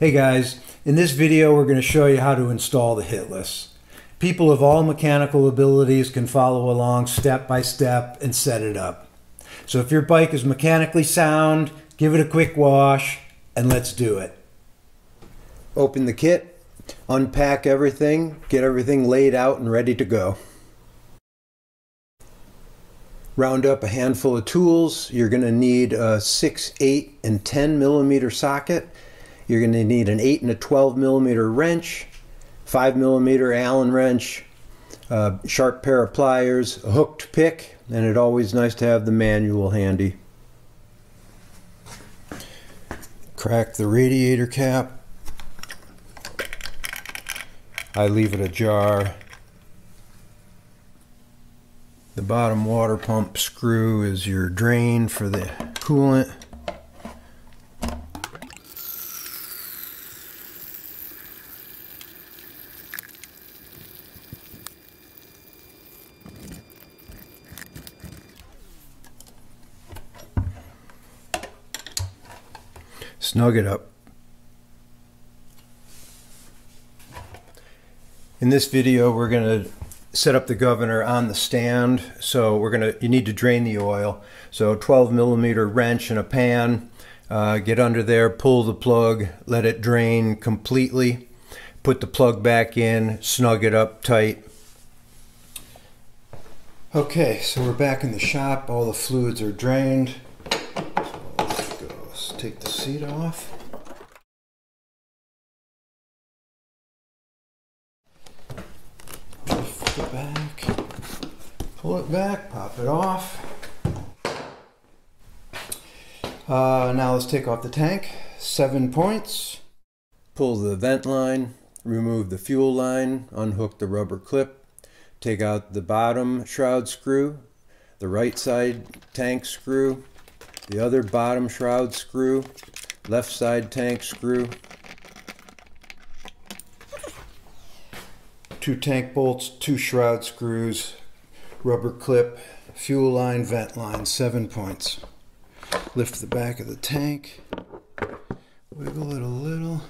Hey guys, in this video we're going to show you how to install the HITLIS. People of all mechanical abilities can follow along step by step and set it up. So if your bike is mechanically sound, give it a quick wash and let's do it. Open the kit, unpack everything, get everything laid out and ready to go. Round up a handful of tools. You're going to need a 6, 8, and 10 millimeter socket. You're going to need an 8 and a 12 millimeter wrench, 5 millimeter Allen wrench, a sharp pair of pliers, a hooked pick, and it's always nice to have the manual handy. Crack the radiator cap. I leave it ajar. The bottom water pump screw is your drain for the coolant. Snug it up. In this video we're going to set up the governor on the stand. So you need to drain the oil. So 12 millimeter wrench in a pan, get under there, pull the plug, let it drain completely, put the plug back in, snug it up tight. Okay, so we're back in the shop, all the fluids are drained. Let's take the seat off. Lift it back, pull it back, pop it off. Now let's take off the tank. 7 points. Pull the vent line, remove the fuel line, unhook the rubber clip, take out the bottom shroud screw, the right side tank screw, the other bottom shroud screw, left side tank screw, 2 tank bolts, 2 shroud screws, rubber clip, fuel line, vent line, 7 points. Lift the back of the tank, wiggle it a little,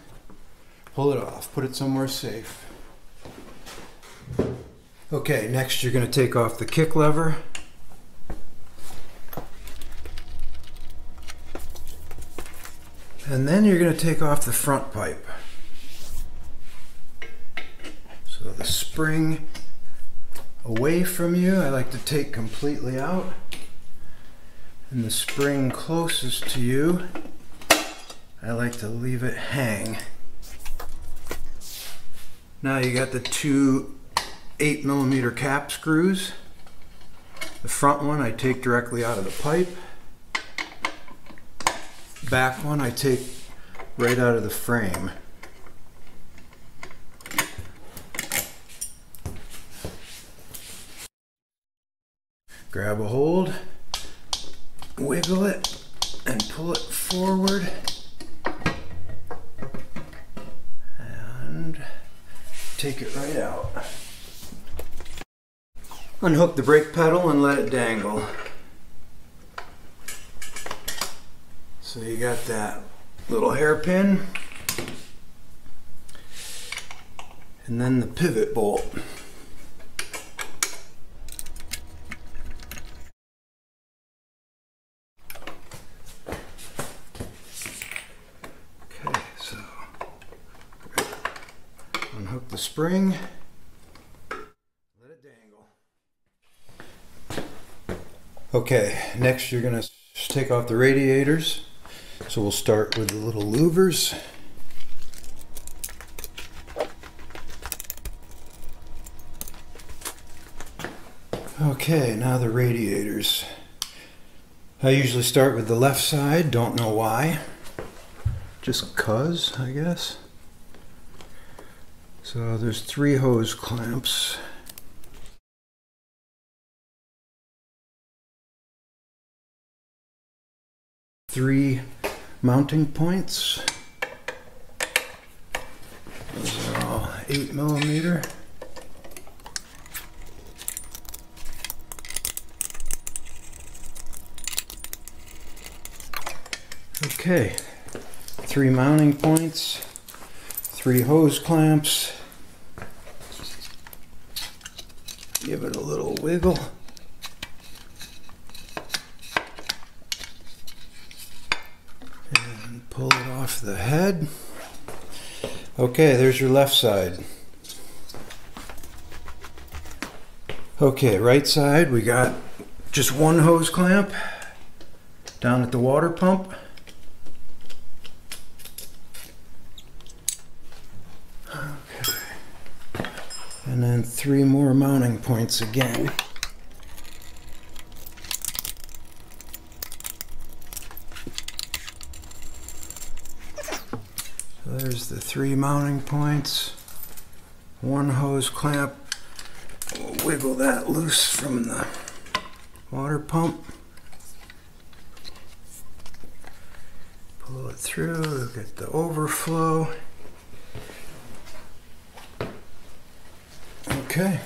pull it off, put it somewhere safe. Okay, next you're going to take off the kick lever. And then you're going to take off the front pipe. So the spring away from you, I like to take completely out. And the spring closest to you, I like to leave it hang. Now you got the 2 8 millimeter cap screws. The front one I take directly out of the pipe. Back one I take right out of the frame. Grab a hold, wiggle it, and pull it forward. And take it right out. Unhook the brake pedal and let it dangle. So you got that little hairpin, and then the pivot bolt. Okay, so unhook the spring, let it dangle. Okay, next you're going to take off the radiators. So we'll start with the little louvers. Okay, now the radiators. I usually start with the left side, don't know why. Just 'cause, I guess. So there's 3 hose clamps. Three mounting points. Those are all 8 millimeter. Okay, 3 mounting points. 3 hose clamps. Give it a little wiggle. And pull it off the head. Okay, there's your left side. Okay, right side, we got just 1 hose clamp down at the water pump. Okay. And then 3 more mounting points again. So there's the 3 mounting points. 1 hose clamp. We'll wiggle that loose from the water pump. Pull it through, get the overflow. Okay,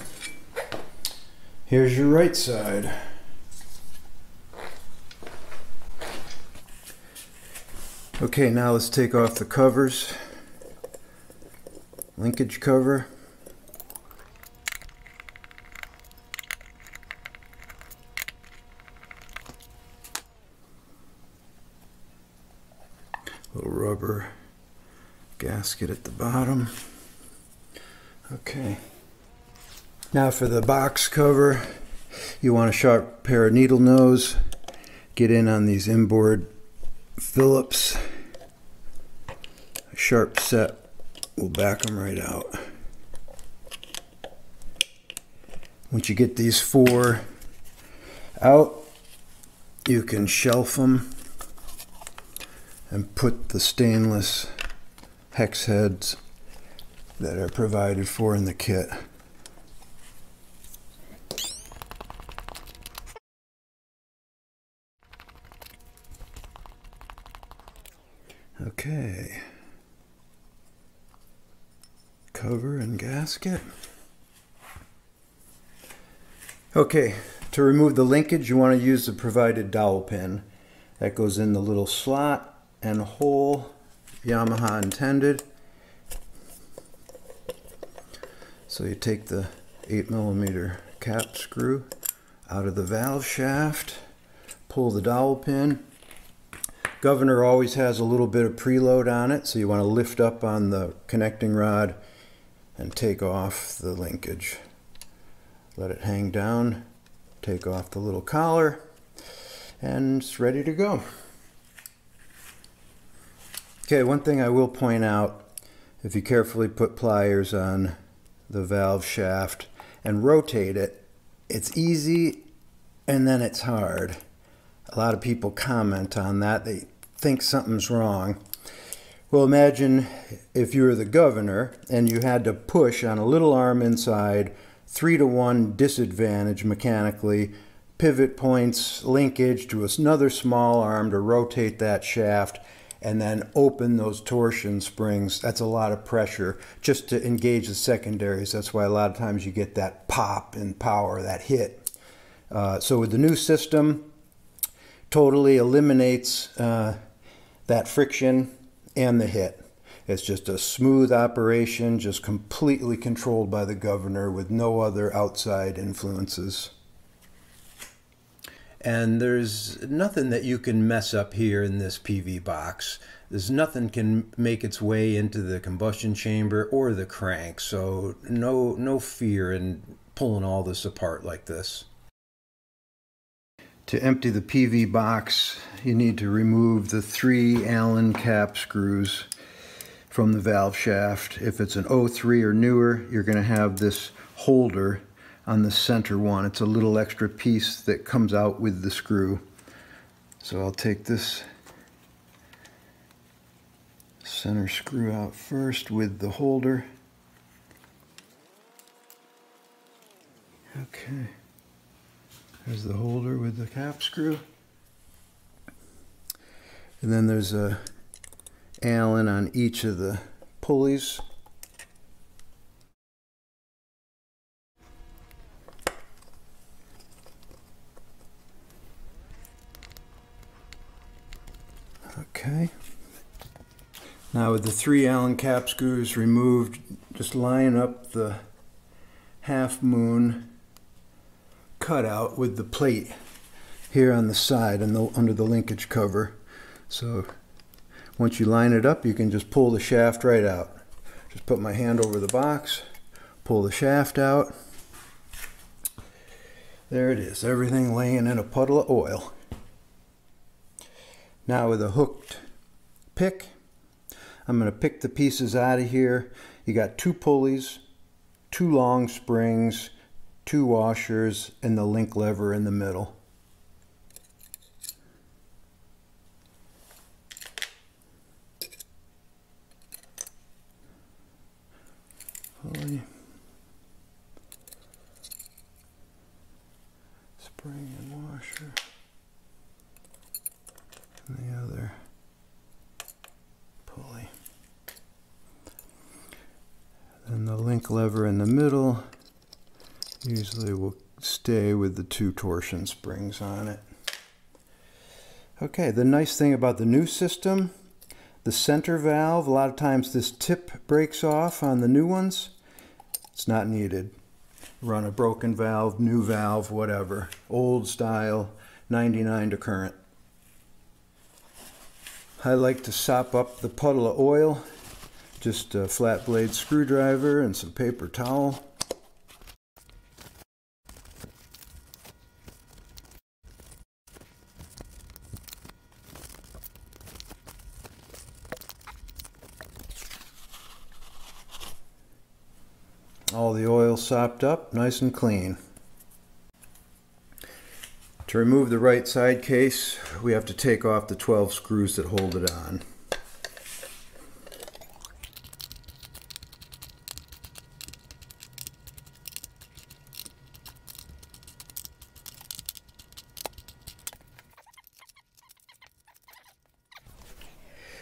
here's your right side. Okay, now let's take off the covers. Linkage cover. Little rubber gasket at the bottom. Okay. Now for the box cover, you want a sharp pair of needle nose. Get in on these inboard Phillips. A sharp set will back them right out. Once you get these 4 out, you can shelf them and put the stainless hex heads that are provided for in the kit. Okay, cover and gasket. Okay, to remove the linkage, you want to use the provided dowel pin. That goes in the little slot and hole Yamaha intended. So you take the 8mm cap screw out of the valve shaft, pull the dowel pin. Governor always has a little bit of preload on it, so you want to lift up on the connecting rod and take off the linkage. Let it hang down, take off the little collar, and it's ready to go. Okay, one thing I will point out, if you carefully put pliers on the valve shaft and rotate it, it's easy and then it's hard. A lot of people comment on that. They think something's wrong. Well, imagine if you were the governor and you had to push on a little arm inside, 3-to-1 disadvantage mechanically, pivot points, linkage to another small arm to rotate that shaft, and then open those torsion springs. That's a lot of pressure just to engage the secondaries. That's why a lot of times you get that pop and power, that hit. So with the new system, totally eliminates that friction and the hit. It's just a smooth operation, just completely controlled by the governor with no other outside influences. And there's nothing that you can mess up here in this PV box. There's nothing can make its way into the combustion chamber or the crank, so no fear in pulling all this apart like this. To empty the PV box, you need to remove the 3 Allen cap screws from the valve shaft. If it's an 03 or newer, you're going to have this holder on the center one. It's a little extra piece that comes out with the screw. So I'll take this center screw out first with the holder. Okay. There's the holder with the cap screw. And then there's a Allen on each of the pulleys. Okay. Now with the 3 Allen cap screws removed, just line up the half moon cutout with the plate here on the side and under the linkage cover. So once you line it up, you can just pull the shaft right out. Just put my hand over the box, pull the shaft out. There it is, everything laying in a puddle of oil. Now with a hooked pick, I'm going to pick the pieces out of here. You got 2 pulleys, 2 long springs, 2 washers, and the link lever in the middle. Pulley, spring and washer, and the other pulley. And the link lever in the middle usually will stay with the 2 torsion springs on it. Okay, the nice thing about the new system, the center valve, a lot of times this tip breaks off on the new ones. It's not needed. Run a broken valve, new valve, whatever. Old style, 99 to current. I like to sop up the puddle of oil. Just a flat blade screwdriver and some paper towel. All the oil sopped up, nice and clean. To remove the right side case, we have to take off the 12 screws that hold it on.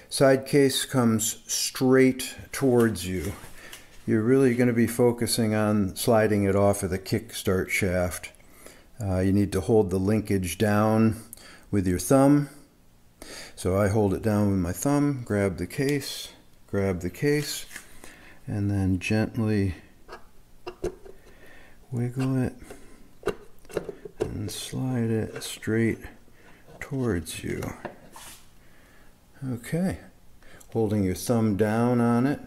Side case comes straight towards you. You're really going to be focusing on sliding it off of the kickstart shaft. You need to hold the linkage down with your thumb. So I hold it down with my thumb, grab the case, and then gently wiggle it and slide it straight towards you. Okay, holding your thumb down on it.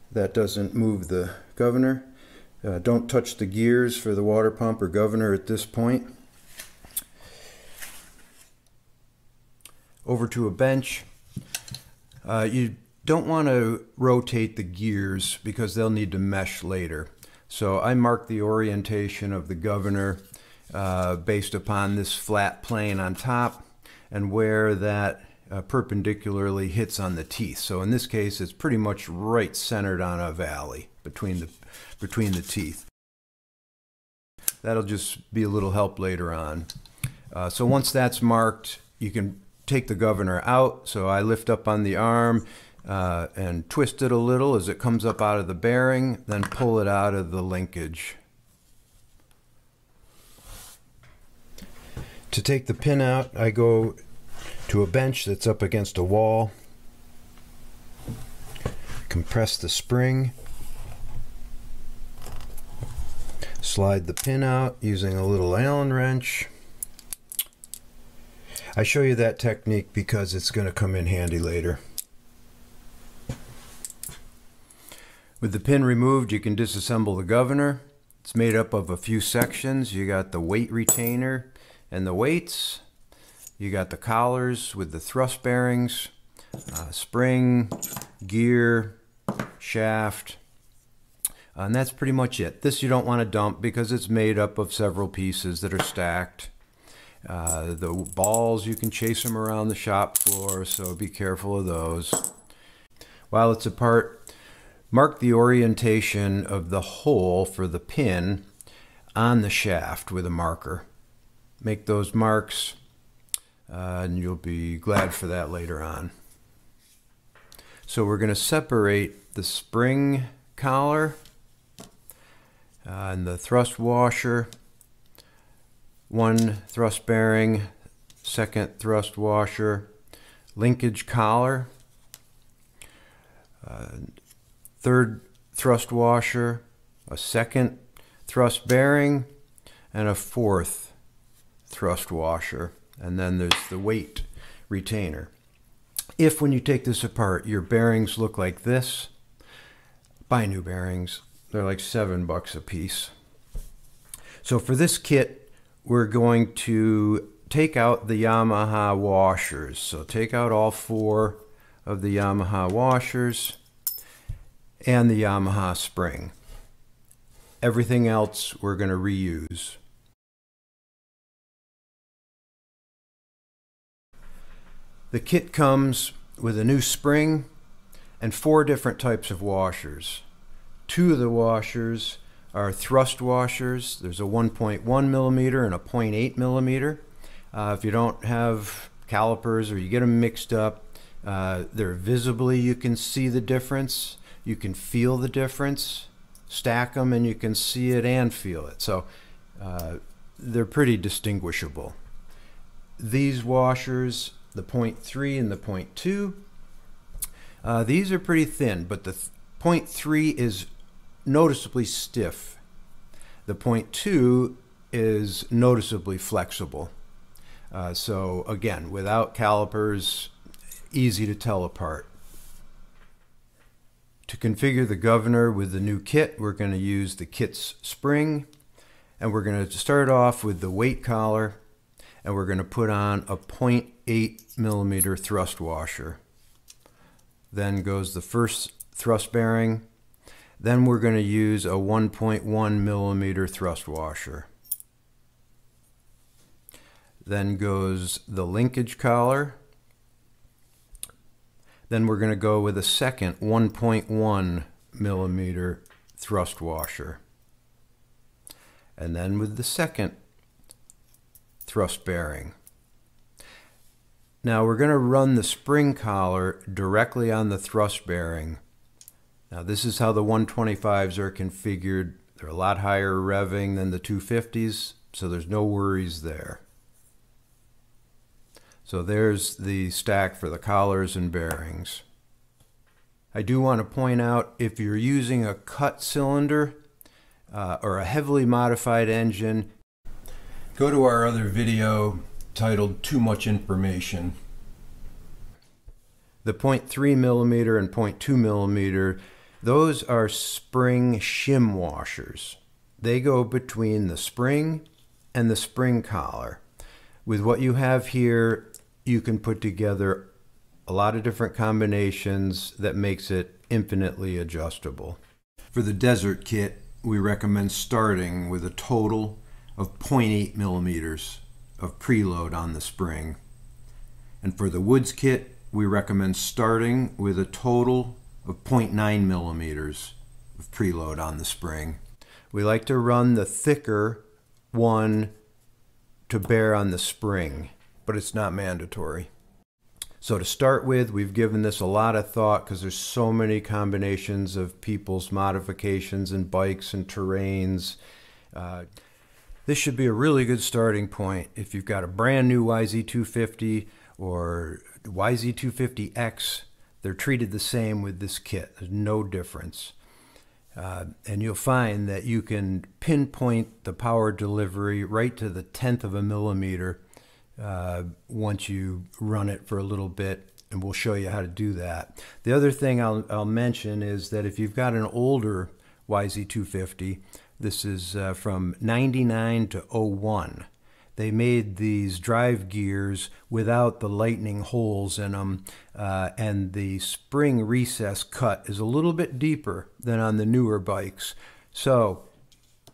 That doesn't move the governor. Don't touch the gears for the water pump or governor at this point. Over to a bench. You don't want to rotate the gears because they'll need to mesh later. So I mark the orientation of the governor based upon this flat plane on top and where that perpendicularly hits on the teeth. So in this case, it's pretty much right centered on a valley between the teeth. That'll just be a little help later on. So once that's marked, you can take the governor out. So I lift up on the arm and twist it a little as it comes up out of the bearing, then pull it out of the linkage. To take the pin out, I go to a bench that's up against a wall. Compress the spring. Slide the pin out using a little Allen wrench. I show you that technique because it's going to come in handy later. With the pin removed, you can disassemble the governor. It's made up of a few sections. You got the weight retainer and the weights. You got the collars with the thrust bearings, spring, gear, shaft, and that's pretty much it. This you don't want to dump because it's made up of several pieces that are stacked. The balls, you can chase them around the shop floor, so be careful of those. While it's apart, mark the orientation of the hole for the pin on the shaft with a marker. Make those marks. And you'll be glad for that later on. So we're going to separate the spring collar and the thrust washer. One thrust bearing, second thrust washer, linkage collar. third thrust washer, a second thrust bearing, and a fourth thrust washer. And then there's the weight retainer. If when you take this apart, your bearings look like this, buy new bearings. They're like $7 a piece. So for this kit, we're going to take out the Yamaha washers. So take out all 4 of the Yamaha washers and the Yamaha spring. Everything else we're going to reuse. The kit comes with a new spring and 4 different types of washers. 2 of the washers are thrust washers. There's a 1.1 millimeter and a 0.8 millimeter. If you don't have calipers or you get them mixed up, they're visibly, you can see the difference. You can feel the difference. Stack them and you can see it and feel it. So they're pretty distinguishable. These washers, the 0.3 and the 0.2, these are pretty thin, but the 0.3 is noticeably stiff. The 0.2 is noticeably flexible. So again, without calipers, easy to tell apart. To configure the governor with the new kit, we're going to use the kit's spring, and we're going to start off with the weight collar, and we're going to put on a 0.8 millimeter thrust washer. Then goes the first thrust bearing. Then we're going to use a 1.1 millimeter thrust washer. Then goes the linkage collar. Then we're going to go with a second 1.1 millimeter thrust washer. And then with the second thrust bearing. Now we're going to run the spring collar directly on the thrust bearing. Now this is how the 125s are configured. They're a lot higher revving than the 250s, so there's no worries there. So there's the stack for the collars and bearings. I do want to point out, if you're using a cut cylinder or a heavily modified engine, go to our other video titled Too Much Information. The 0.3 millimeter and 0.2 millimeter, those are spring shim washers. They go between the spring and the spring collar. With what you have here, you can put together a lot of different combinations that makes it infinitely adjustable. For the desert kit, we recommend starting with a total of 0.8 millimeters of preload on the spring. And for the woods kit, we recommend starting with a total of 0.9 millimeters of preload on the spring. We like to run the thicker one to bear on the spring, but it's not mandatory. So to start with, we've given this a lot of thought because there's so many combinations of people's modifications and bikes and terrains. This should be a really good starting point if you've got a brand new YZ250 or YZ250X. They're treated the same with this kit. There's no difference. And you'll find that you can pinpoint the power delivery right to the 1/10 of a millimeter once you run it for a little bit, and we'll show you how to do that. The other thing I'll mention is that if you've got an older YZ250, this is from 99 to 01. They made these drive gears without the lightning holes in them, and the spring recess cut is a little bit deeper than on the newer bikes. So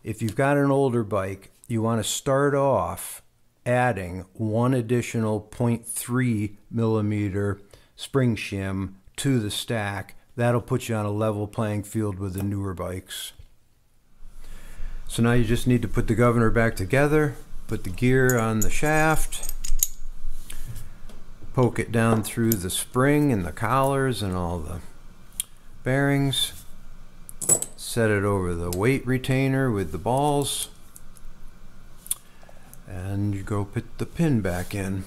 if you've got an older bike, you want to start off adding one additional 0.3 millimeter spring shim to the stack. That'll put you on a level playing field with the newer bikes. So now you just need to put the governor back together, put the gear on the shaft, poke it down through the spring and the collars and all the bearings, set it over the weight retainer with the balls, and you go put the pin back in.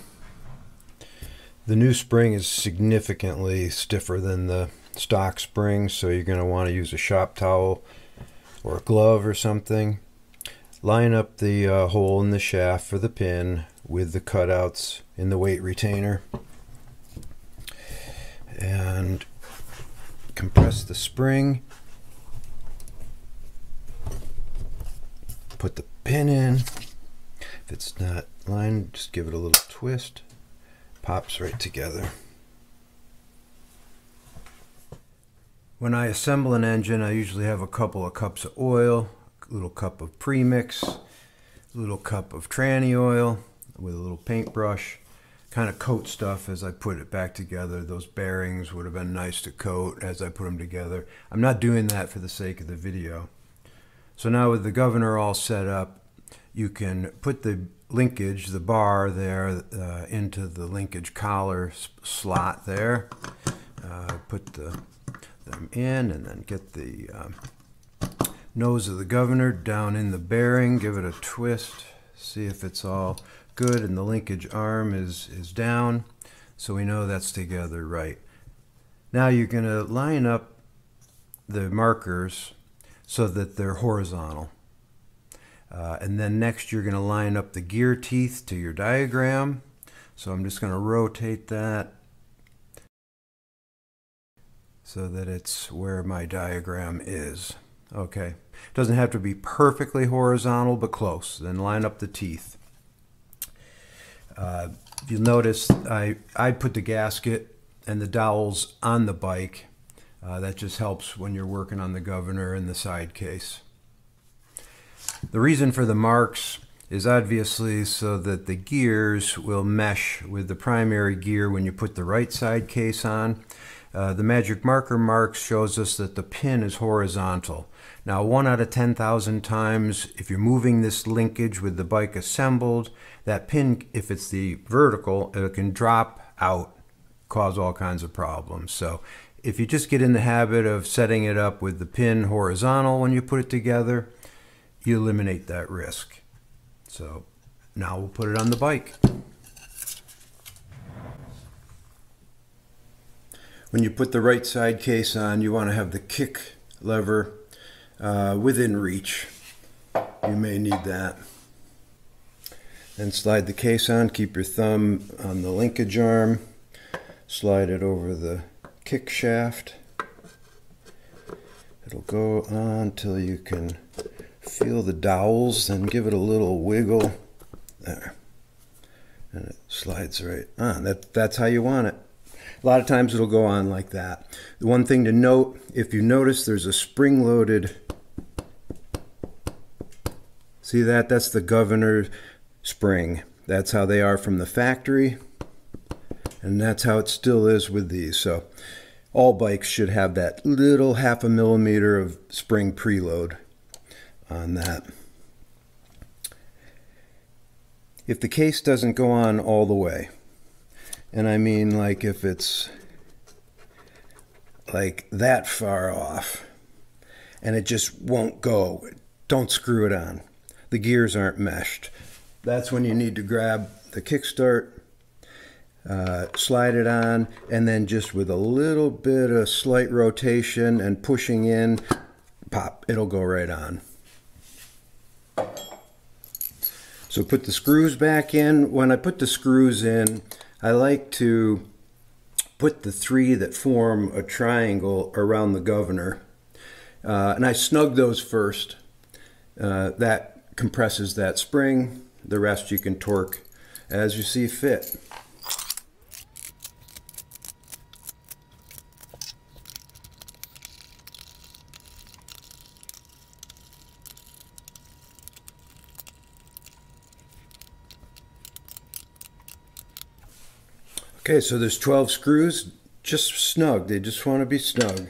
The new spring is significantly stiffer than the stock springs, so you're going to want to use a shop towel or a glove or something. Line up the hole in the shaft for the pin with the cutouts in the weight retainer, and compress the spring. Put the pin in. If it's not lined, just give it a little twist. Pops right together. When I assemble an engine, I usually have a couple of cups of oil, a little cup of premix, a little cup of tranny oil with a little paintbrush. Kind of coat stuff as I put it back together. Those bearings would have been nice to coat as I put them together. I'm not doing that for the sake of the video. So now with the governor all set up, you can put the linkage, the bar there, into the linkage collar slot there. Put them in, and then get the nose of the governor down in the bearing. Give it a twist. See if it's all good, and the linkage arm is down, so we know that's together right. Now you're going to line up the markers so that they're horizontal. And then next you're going to line up the gear teeth to your diagram. So I'm just going to rotate that so that it's where my diagram is. Okay. It doesn't have to be perfectly horizontal, but close. Then line up the teeth. You'll notice I put the gasket and the dowels on the bike. That just helps when you're working on the governor and the side case. The reason for the marks is obviously so that the gears will mesh with the primary gear when you put the right side case on. The magic marker marks shows us that the pin is horizontal. Now 1 out of 10,000 times, if you're moving this linkage with the bike assembled, that pin, if it's the vertical, it can drop out, cause all kinds of problems. So if you just get in the habit of setting it up with the pin horizontal when you put it together, you eliminate that risk. So now we'll put it on the bike. When you put the right side case on, you want to have the kick lever within reach. You may need that. Then slide the case on, keep your thumb on the linkage arm, slide it over the kick shaft. It'll go on till you can feel the dowels, then give it a little wiggle there, and it slides right on. That's how you want it. A lot of times it'll go on like that. The one thing to note, if you notice there's a spring-loaded, see that? That's the governor spring. That's how they are from the factory, and that's how it still is with these. So all bikes should have that little 0.5 millimeter of spring preload on that. If the case doesn't go on all the way, and I mean like if it's like that far off and it just won't go, don't screw it on. The gears aren't meshed. That's when you need to grab the kickstart, slide it on, and then just with a little bit of slight rotation and pushing in, pop, it'll go right on. So put the screws back in. When I put the screws in, I like to put the 3 that form a triangle around the governor. And I snug those first. That compresses that spring. The rest you can torque as you see fit. Okay, so there's 12 screws, just snug. They just want to be snug.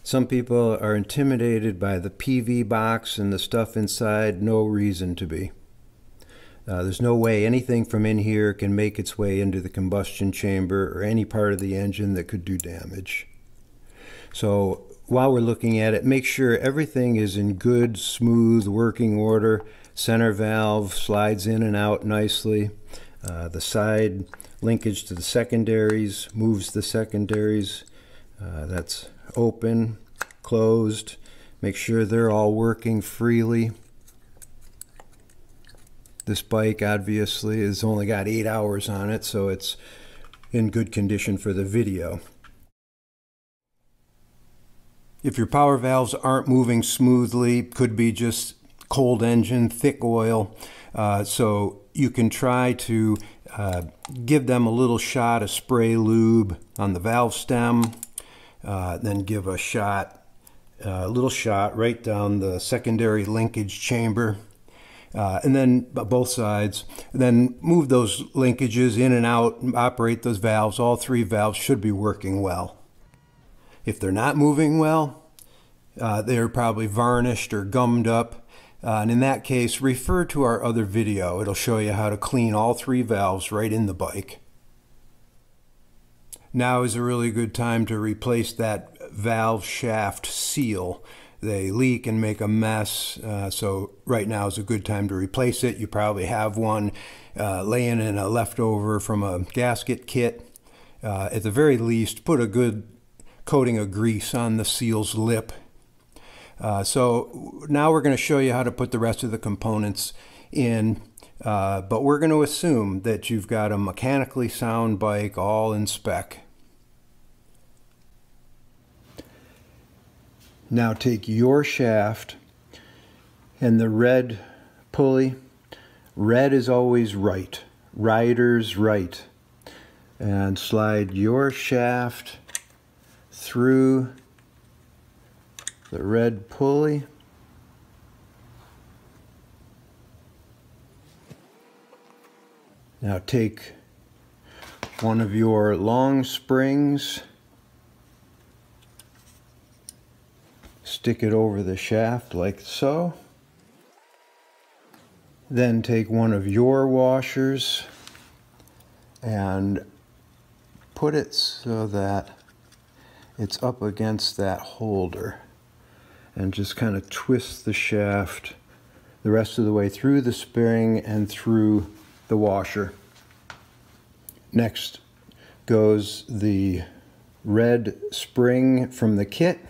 Some people are intimidated by the PV box and the stuff inside. No reason to be. There's no way anything from in here can make its way into the combustion chamber or any part of the engine that could do damage. So while we're looking at it, make sure everything is in good, smooth working order. Center valve slides in and out nicely. The side linkage to the secondaries moves the secondaries. That's open, closed. Make sure they're all working freely. This bike obviously has only got 8 hours on it, so it's in good condition for the video. If your power valves aren't moving smoothly, could be just cold engine, thick oil, so you can try to give them a little shot of spray lube on the valve stem, then give a little shot right down the secondary linkage chamber, and then both sides. Then move those linkages in and out, operate those valves. All 3 valves should be working well. If they're not moving well, they're probably varnished or gummed up. And in that case, refer to our other video. It'll show you how to clean all 3 valves right in the bike. Now is a really good time to replace that valve shaft seal. They leak and make a mess, so right now is a good time to replace it. You probably have one laying in a leftover from a gasket kit. At the very least, put a good coating of grease on the seal's lip. So now we're going to show you how to put the rest of the components in, but we're going to assume that you've got a mechanically sound bike all in spec. Now take your shaft and the red pulley. Red is always right, rider's right, and slide your shaft through the red pulley. Now take one of your long springs, stick it over the shaft like so. Then take one of your washers and put it so that it's up against that holder, and just kind of twist the shaft the rest of the way through the spring and through the washer. Next goes the red spring from the kit.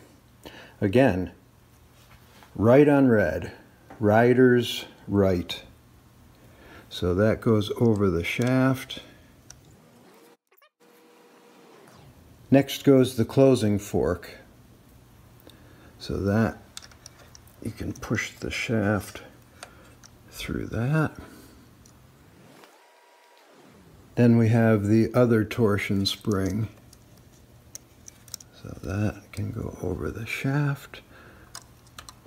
Again, right on red, rider's right. So that goes over the shaft. Next goes the closing fork. So that you can push the shaft through that. Then we have the other torsion spring. So that can go over the shaft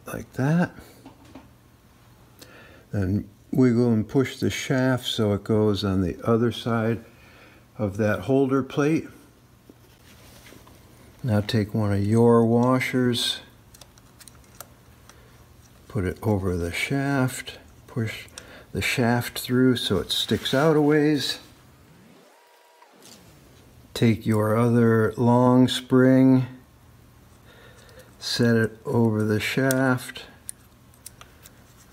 like that. Then wiggle and push the shaft so it goes on the other side of that holder plate. Now take one of your washers, put it over the shaft, push the shaft through so it sticks out a ways. Take your other long spring, set it over the shaft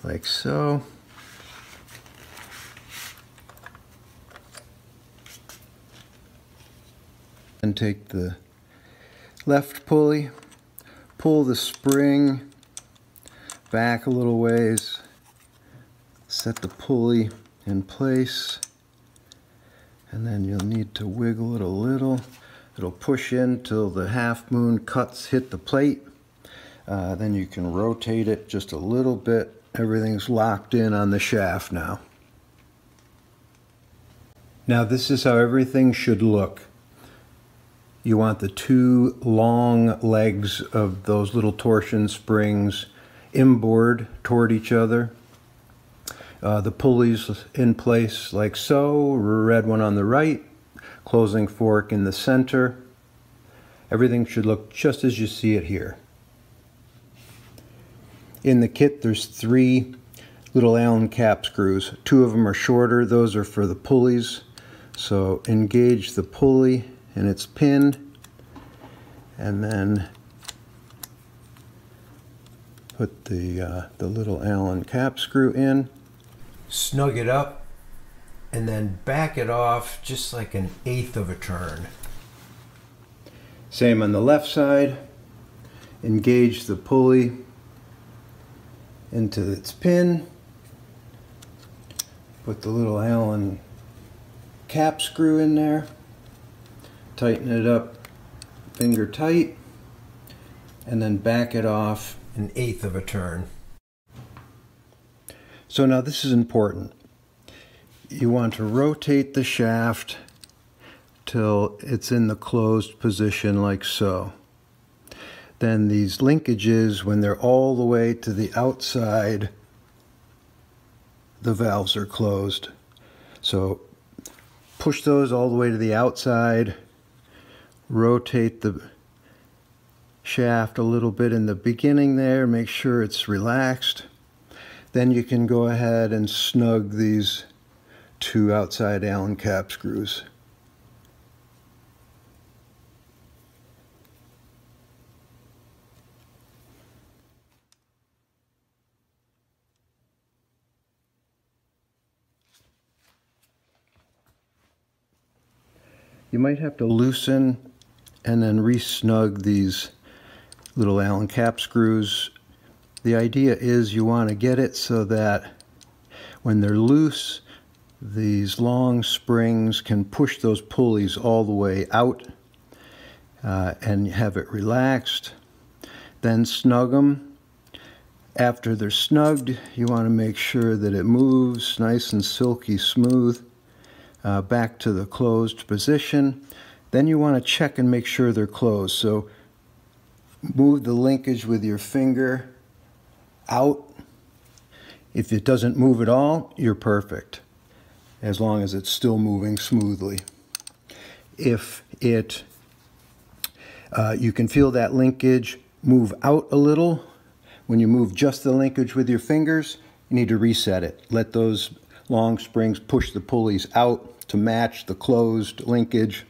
like so. And take the left pulley, pull the spring back a little ways, set the pulley in place, and then you'll need to wiggle it a little. It'll push in till the half moon cuts hit the plate. Then you can rotate it just a little bit. Everything's locked in on the shaft now. Now this is how everything should look. You want the 2 long legs of those little torsion springs inboard toward each other. The pulleys in place like so, red one on the right, closing fork in the center. Everything should look just as you see it here. In the kit there's 3 little Allen cap screws. 2 of them are shorter, those are for the pulleys. So engage the pulley in its pin, and then Put the little Allen cap screw in. Snug it up and then back it off just like 1/8 of a turn. Same on the left side. Engage the pulley into its pin. Put the little Allen cap screw in there. Tighten it up finger tight and then back it off 1/8 of a turn. So now this is important. You want to rotate the shaft till it's in the closed position like so. Then these linkages, when they're all the way to the outside, the valves are closed. So push those all the way to the outside, rotate the shaft a little bit in the beginning there, make sure it's relaxed. Then you can go ahead and snug these 2 outside Allen cap screws. You might have to loosen and then re-snug these little Allen cap screws. The idea is you want to get it so that when they're loose, these long springs can push those pulleys all the way out and have it relaxed. Then snug them. After they're snugged, you want to make sure that it moves nice and silky smooth back to the closed position. Then you want to check and make sure they're closed. So move the linkage with your finger out. If it doesn't move at all, you're perfect, as long as it's still moving smoothly. If it, you can feel that linkage move out a little. When you move just the linkage with your fingers, you need to reset it. Let those long springs push the pulleys out to match the closed linkage.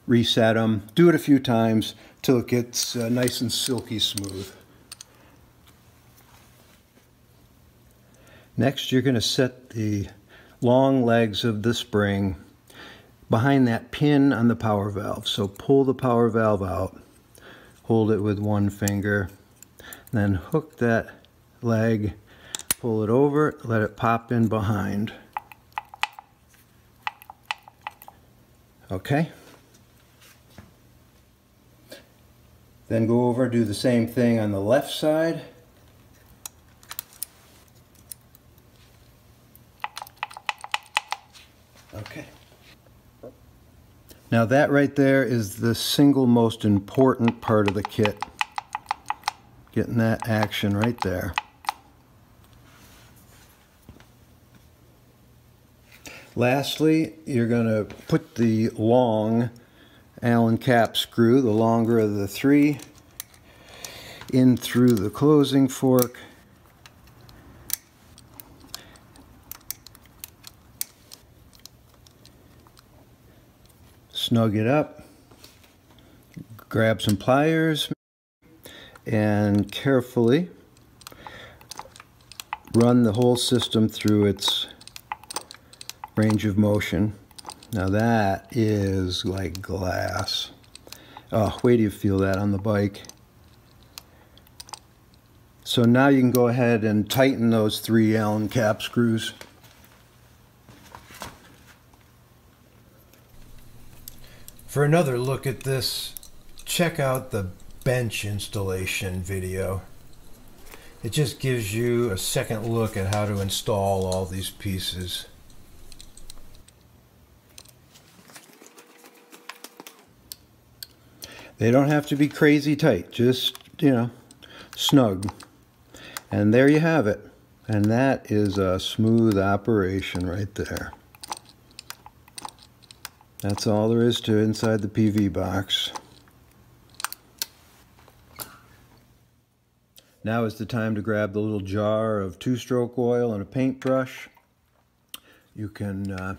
Reset them. Do it a few times till it gets nice and silky smooth. Next, you're going to set the long legs of the spring behind that pin on the power valve. So pull the power valve out, hold it with one finger, then hook that leg, pull it over, let it pop in behind. Okay? Then go over, do the same thing on the left side. Okay. Now that right there is the single most important part of the kit. Getting that action right there. Lastly, you're going to put the long Allen cap screw, the longer of the 3, in through the closing fork. Snug it up, grab some pliers, and carefully run the whole system through its range of motion. Now that is like glass. Oh, wait till you feel that on the bike. So now you can go ahead and tighten those 3 Allen cap screws. For another look at this, check out the bench installation video. It just gives you a second look at how to install all these pieces. They don't have to be crazy tight, just, you know, snug. And there you have it. And that is a smooth operation right there. That's all there is to inside the PV box. Now is the time to grab the little jar of 2-stroke oil and a paintbrush. You can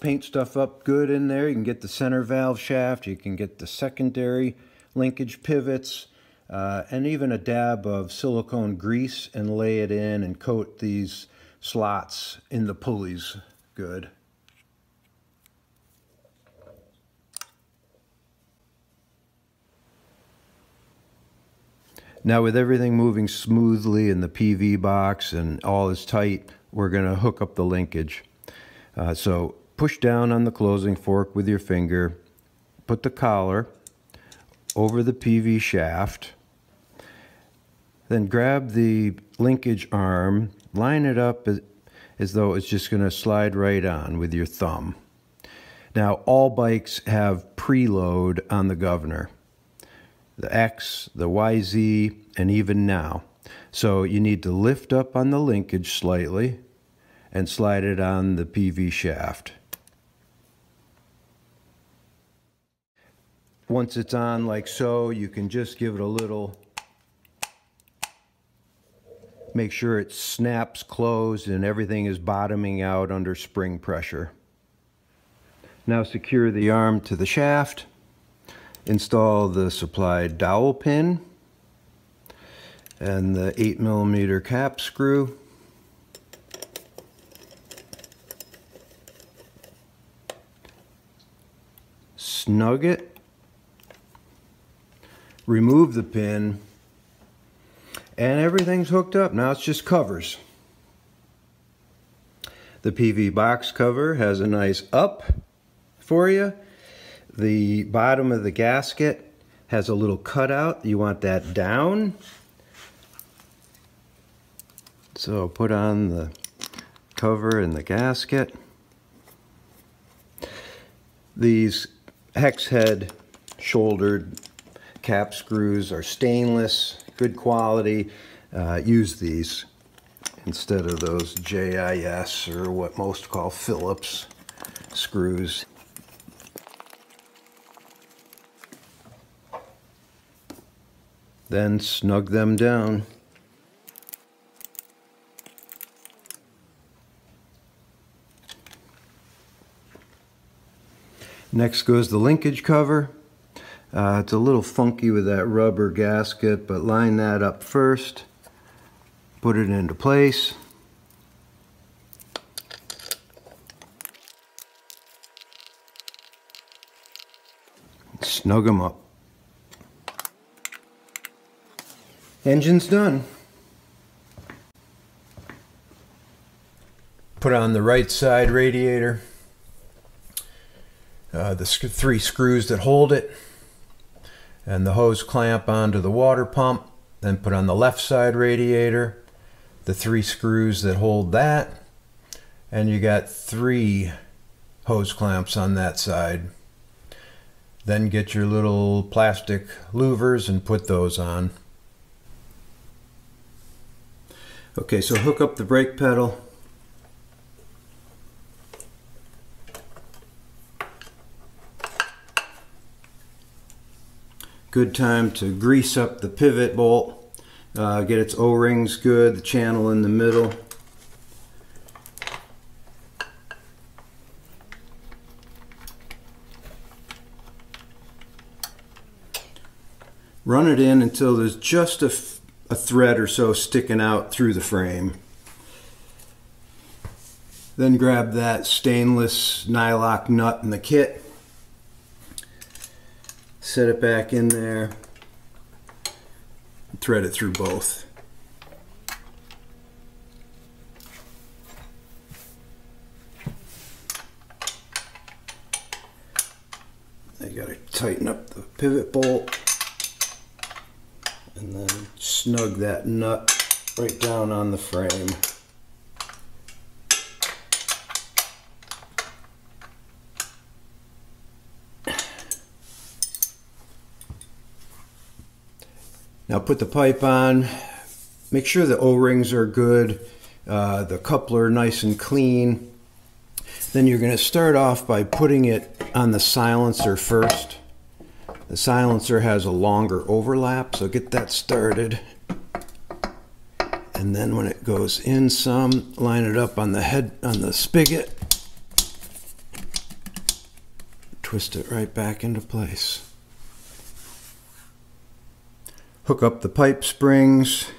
paint stuff up good in there. You can get the center valve shaft, you can get the secondary linkage pivots, and even a dab of silicone grease and lay it in and coat these slots in the pulleys good. Now with everything moving smoothly in the PV box and all is tight, we're going to hook up the linkage. So push down on the closing fork with your finger, put the collar over the PV shaft, then grab the linkage arm, line it up as though it's just going to slide right on with your thumb. Now all bikes have preload on the governor. The X, the YZ, and even now. So you need to lift up on the linkage slightly and slide it on the PV shaft. Once it's on like so, you can just give it a little, make sure it snaps closed and everything is bottoming out under spring pressure. Now secure the arm to the shaft. Install the supplied dowel pin and the 8mm cap screw. Snug it. Remove the pin and everything's hooked up. Now it's just covers. The PV box cover has a nice up for you. The bottom of the gasket has a little cutout. You want that down. So put on the cover and the gasket. These hex head shouldered cap screws are stainless, good quality. Use these instead of those JIS or what most call Phillips screws. Then snug them down. Next goes the linkage cover. It's a little funky with that rubber gasket, but line that up first. Put it into place. Snug them up. Engine's done. Put on the right side radiator, the 3 screws that hold it, and the hose clamp onto the water pump. Then put on the left side radiator, the 3 screws that hold that, and you got 3 hose clamps on that side. Then get your little plastic louvers and put those on. Okay, so hook up the brake pedal. Good time to grease up the pivot bolt. Get its O-rings good, the channel in the middle. Run it in until there's just a thread or so sticking out through the frame. Then grab that stainless nylock nut in the kit, set it back in there, and thread it through both. You gotta tighten up the pivot bolt and then snug that nut right down on the frame. Now put the pipe on, make sure the O-rings are good, the coupler nice and clean. Then you're going to start off by putting it on the silencer first. The silencer has a longer overlap, so get that started. And then when it goes in some, line it up on the head, on the spigot. Twist it right back into place. Hook up the pipe springs.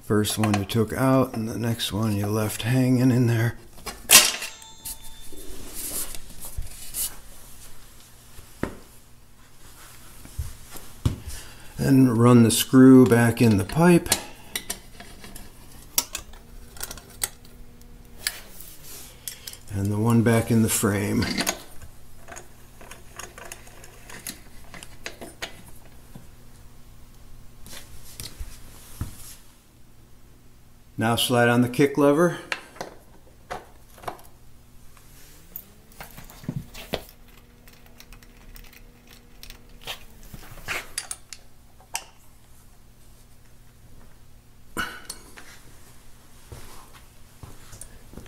First one you took out and the next one you left hanging in there. And run the screw back in the pipe. And the one back in the frame. Now slide on the kick lever.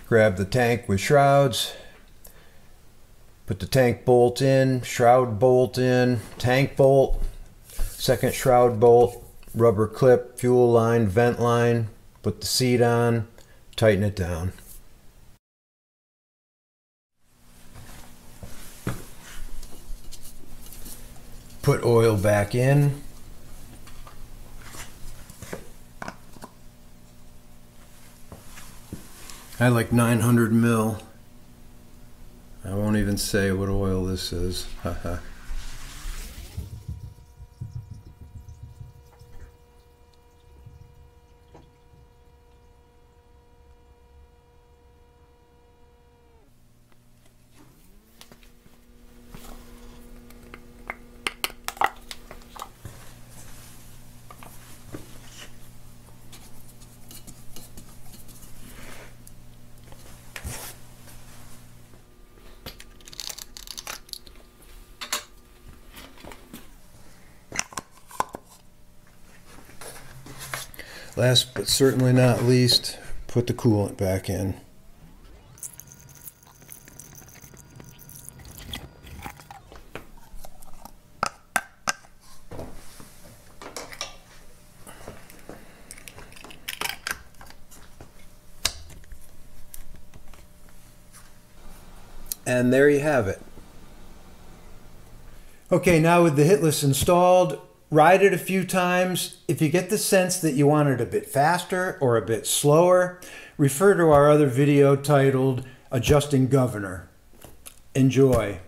Grab the tank with shrouds. Put the tank bolt in, shroud bolt in, tank bolt, second shroud bolt, rubber clip, fuel line, vent line. Put the seat on, tighten it down. Put oil back in. I like 900 mil. I won't even say what oil this is. Haha. Last but certainly not least, put the coolant back in. And there you have it. Okay, now with the HITLIS installed, ride it a few times. If you get the sense that you want it a bit faster or a bit slower, refer to our other video titled Adjusting Governor. Enjoy.